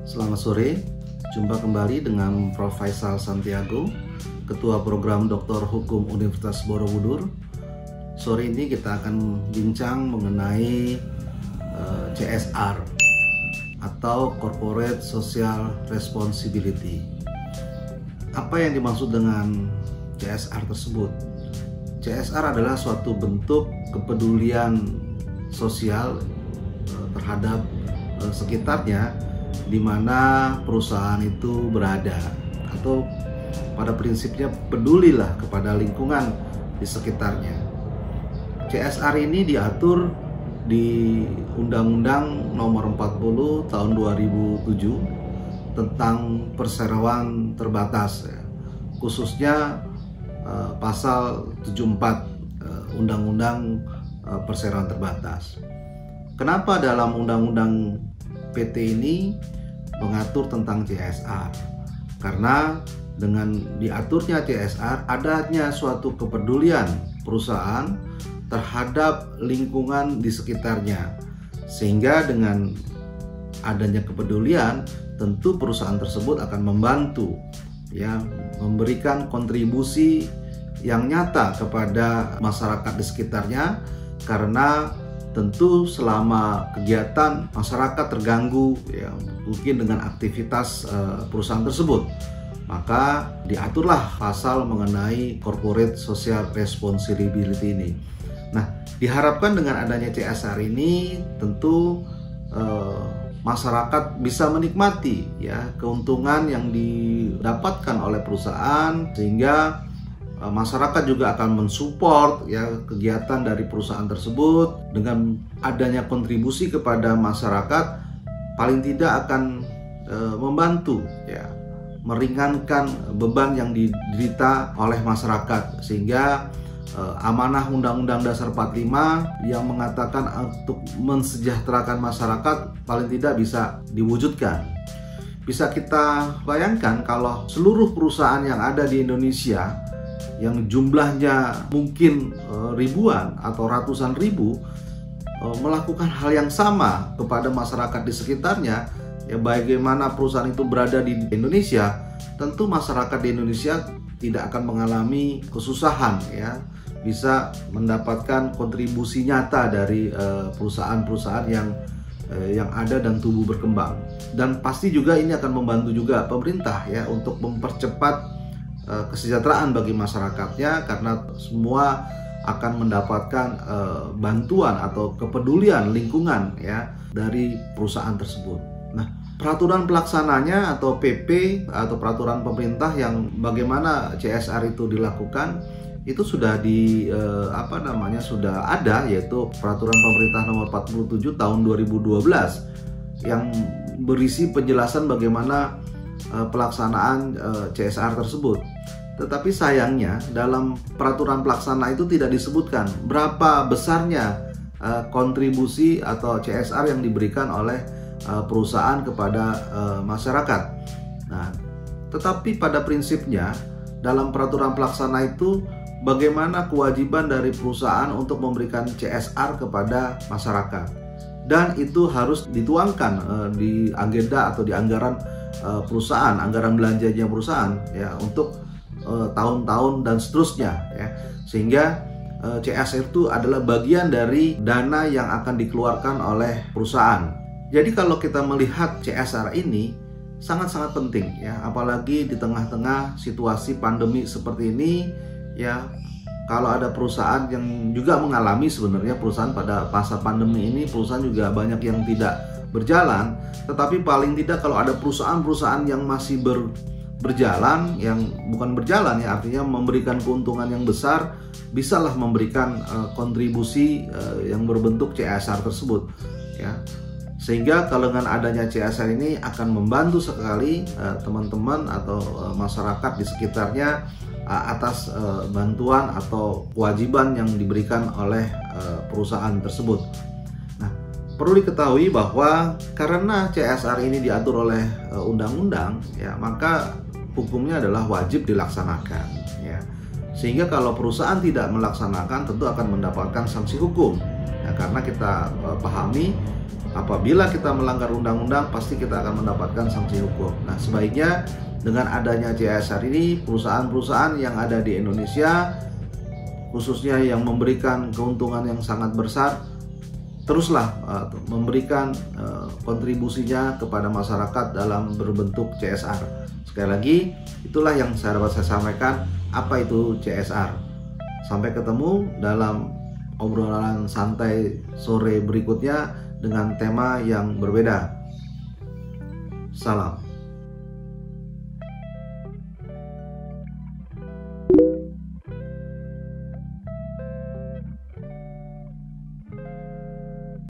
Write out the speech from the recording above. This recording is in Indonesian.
Selamat sore, jumpa kembali dengan Prof. Faisal Santiago, Ketua Program Doktor Hukum Universitas Borobudur. Sore ini kita akan bincang mengenai CSR atau Corporate Social Responsibility. Apa yang dimaksud dengan CSR tersebut? CSR adalah suatu bentuk kepedulian sosial terhadap sekitarnya di mana perusahaan itu berada, atau pada prinsipnya pedulilah kepada lingkungan di sekitarnya. CSR ini diatur di Undang-Undang Nomor 40 Tahun 2007 tentang perseroan terbatas, khususnya pasal 74 Undang-Undang Perseroan Terbatas. Kenapa dalam Undang-Undang PT ini mengatur tentang CSR? Karena dengan diaturnya CSR, adanya suatu kepedulian perusahaan terhadap lingkungan di sekitarnya, sehingga dengan adanya kepedulian tentu perusahaan tersebut akan membantu, memberikan kontribusi yang nyata kepada masyarakat di sekitarnya, karena tentu selama kegiatan masyarakat terganggu mungkin dengan aktivitas perusahaan tersebut, maka diaturlah pasal mengenai Corporate Social Responsibility ini. Nah, diharapkan dengan adanya CSR ini tentu masyarakat bisa menikmati keuntungan yang didapatkan oleh perusahaan, sehingga masyarakat juga akan mensupport kegiatan dari perusahaan tersebut. Dengan adanya kontribusi kepada masyarakat, paling tidak akan membantu meringankan beban yang diderita oleh masyarakat, sehingga amanah Undang-Undang Dasar 45 yang mengatakan untuk mensejahterakan masyarakat paling tidak bisa diwujudkan. Bisa kita bayangkan kalau seluruh perusahaan yang ada di Indonesia yang jumlahnya mungkin ribuan atau ratusan ribu melakukan hal yang sama kepada masyarakat di sekitarnya, bagaimana perusahaan itu berada di Indonesia, tentu masyarakat di Indonesia tidak akan mengalami kesusahan, bisa mendapatkan kontribusi nyata dari perusahaan-perusahaan yang ada dan tumbuh berkembang. Dan pasti juga ini akan membantu juga pemerintah untuk mempercepat kesejahteraan bagi masyarakatnya, karena semua akan mendapatkan bantuan atau kepedulian lingkungan dari perusahaan tersebut. Nah, peraturan pelaksananya atau PP atau peraturan pemerintah yang bagaimana CSR itu dilakukan itu sudah sudah ada, yaitu peraturan pemerintah nomor 47 tahun 2012 yang berisi penjelasan bagaimana pelaksanaan CSR tersebut. Tetapi sayangnya dalam peraturan pelaksana itu tidak disebutkan berapa besarnya kontribusi atau CSR yang diberikan oleh perusahaan kepada masyarakat. Nah, tetapi pada prinsipnya dalam peraturan pelaksana itu bagaimana kewajiban dari perusahaan untuk memberikan CSR kepada masyarakat, dan itu harus dituangkan di agenda atau di anggaran perusahaan, anggaran belanjanya perusahaan untuk tahun-tahun dan seterusnya, sehingga CSR itu adalah bagian dari dana yang akan dikeluarkan oleh perusahaan. Jadi kalau kita melihat CSR ini sangat-sangat penting, apalagi di tengah-tengah situasi pandemi seperti ini, kalau ada perusahaan yang juga mengalami, sebenarnya perusahaan pada masa pandemi ini perusahaan juga banyak yang tidak berjalan, tetapi paling tidak kalau ada perusahaan-perusahaan yang masih berjalan, yang bukan berjalan artinya memberikan keuntungan yang besar, bisalah memberikan kontribusi yang berbentuk CSR tersebut, sehingga kalau dengan adanya CSR ini akan membantu sekali teman-teman atau masyarakat di sekitarnya atas bantuan atau kewajiban yang diberikan oleh perusahaan tersebut. Nah, perlu diketahui bahwa karena CSR ini diatur oleh undang-undang, maka hukumnya adalah wajib dilaksanakan, Sehingga kalau perusahaan tidak melaksanakan tentu akan mendapatkan sanksi hukum. Ya, karena kita pahami apabila kita melanggar undang-undang pasti kita akan mendapatkan sanksi hukum. Nah, sebaiknya dengan adanya CSR ini, perusahaan-perusahaan yang ada di Indonesia khususnya yang memberikan keuntungan yang sangat besar, teruslah memberikan kontribusinya kepada masyarakat dalam berbentuk CSR. Sekali lagi, itulah yang dapat saya sampaikan, apa itu CSR. Sampai ketemu dalam obrolan santai sore berikutnya dengan tema yang berbeda. Salam.